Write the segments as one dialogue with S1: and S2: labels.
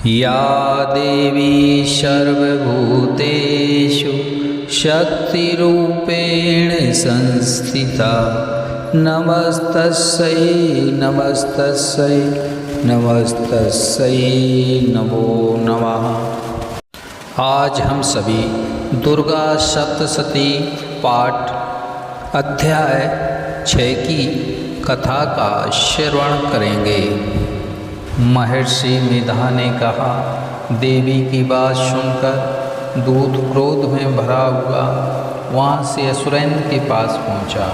S1: या देवी सर्वभूतेषु शक्तिरूपेण संस्थिता नमस्तस्यै नमस्तस्यै नमस्तस्यै नमो नमः। आज हम सभी दुर्गा सप्तशती पाठ अध्याय 6 की कथा का श्रवण करेंगे। महर्षि मेधा ने कहा, देवी की बात सुनकर दूत क्रोध में भरा हुआ वहाँ से असुरेंद्र के पास पहुँचा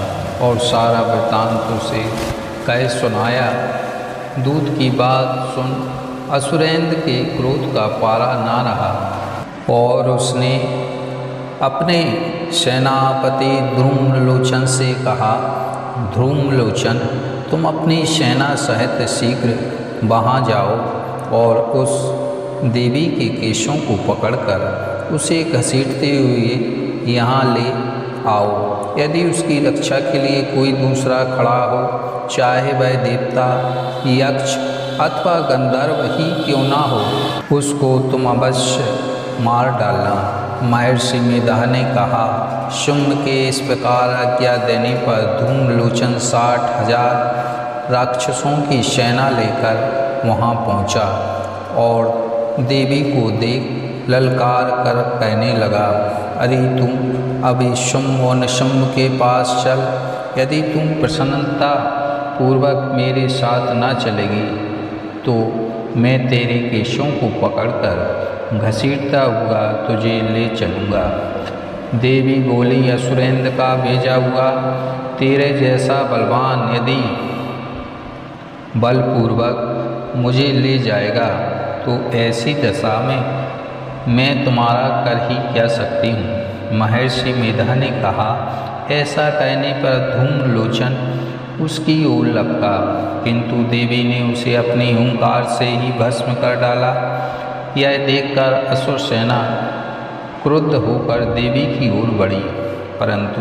S1: और सारा वृत्तांत उसे कह सुनाया। दूत की बात सुन असुरेंद्र के क्रोध का पारा ना रहा और उसने अपने सेनापति ध्रुमलोचन से कहा, ध्रुमलोचन, तुम अपनी सेना सहित शीघ्र वहाँ जाओ और उस देवी के केशों को पकड़कर उसे घसीटते हुए यहाँ ले आओ। यदि उसकी रक्षा के लिए कोई दूसरा खड़ा हो, चाहे वह देवता, यक्ष अथवा गंधर्व ही क्यों ना हो, उसको तुम अवश्य मार डालना। महर्षि मेधा ने कहा। शुंभ के इस प्रकार आज्ञा देने पर धूम्रलोचन 60,000 राक्षसों की सेना लेकर वहाँ पहुँचा और देवी को देख ललकार कर कहने लगा, अरे तुम अभी शुंभ और निशुंभ के पास चल। यदि तुम प्रसन्नता पूर्वक मेरे साथ न चलेगी तो मैं तेरे केशों को पकड़कर घसीटता हुआ तुझे ले चलूँगा। देवी बोली, असुरेंद्र का भेजा हुआ तेरे जैसा बलवान यदि बलपूर्वक मुझे ले जाएगा तो ऐसी दशा में मैं तुम्हारा कर ही क्या सकती हूँ। महर्षि मेधा ने कहा। ऐसा कहने पर धूम्रलोचन उसकी ओर लपका, किंतु देवी ने उसे अपनी हुंकार से ही भस्म कर डाला। यह देखकर असुर सेना क्रुद्ध होकर देवी की ओर बढ़ी, परंतु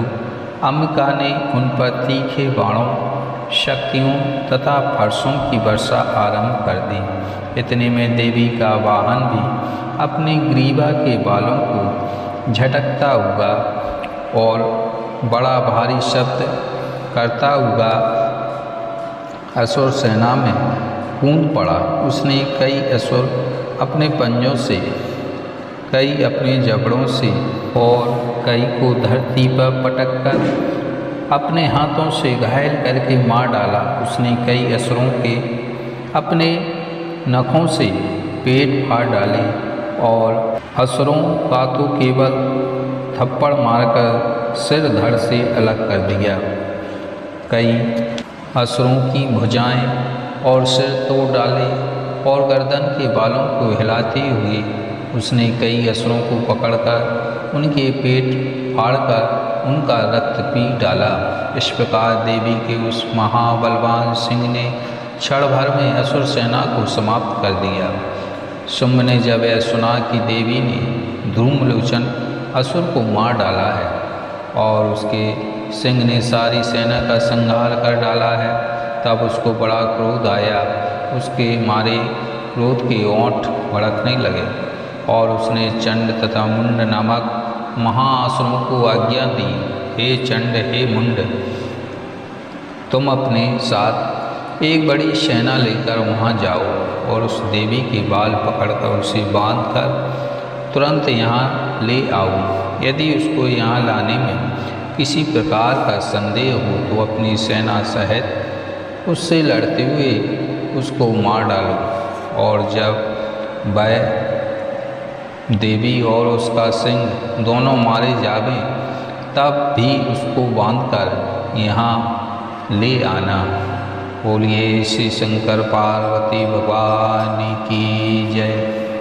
S1: अंबिका ने उन पर तीखे बाणों, शक्तियों तथा फरसों की वर्षा आरंभ कर दी। इतने में देवी का वाहन भी अपने ग्रीवा के बालों को झटकता हुआ और बड़ा भारी शब्द करता हुआ असुर सेना में कूद पड़ा। उसने कई असुर अपने पंजों से, कई अपने जबड़ों से और कई को धरती पर पटककर अपने हाथों से घायल करके मार डाला। उसने कई असुरों के अपने नखों से पेट फाड़ डाले और असुरों का तो केवल थप्पड़ मारकर सिर धड़ से अलग कर दिया। कई असुरों की भुजाएं और सिर तोड़ डाले और गर्दन के बालों को हिलाते हुए उसने कई असुरों को पकड़कर उनके पेट फाड़कर उनका रक्त पी डाला। इस प्रकार देवी के उस महाबलवान सिंह ने क्षण भर में असुर सेना को समाप्त कर दिया। शुंभ ने जब यह सुना कि देवी ने धूम्रलोचन असुर को मार डाला है और उसके सिंह ने सारी सेना का संहार कर डाला है, तब उसको बड़ा क्रोध आया। उसके मारे क्रोध के ओंठ भड़कने लगे और उसने चंड तथा मुंड नामक महाअसुरों को आज्ञा दी, हे चंड, हे मुंड, तुम अपने साथ एक बड़ी सेना लेकर वहाँ जाओ और उस देवी के बाल पकड़कर उसे बांधकर तुरंत यहाँ ले आओ। यदि उसको यहाँ लाने में किसी प्रकार का संदेह हो तो अपनी सेना सहित उससे लड़ते हुए उसको मार डालो और जब वह देवी और उसका सिंह दोनों मारे जावें तब भी उसको बांधकर यहाँ ले आना। बोलिए श्री शंकर पार्वती भगवान की जय।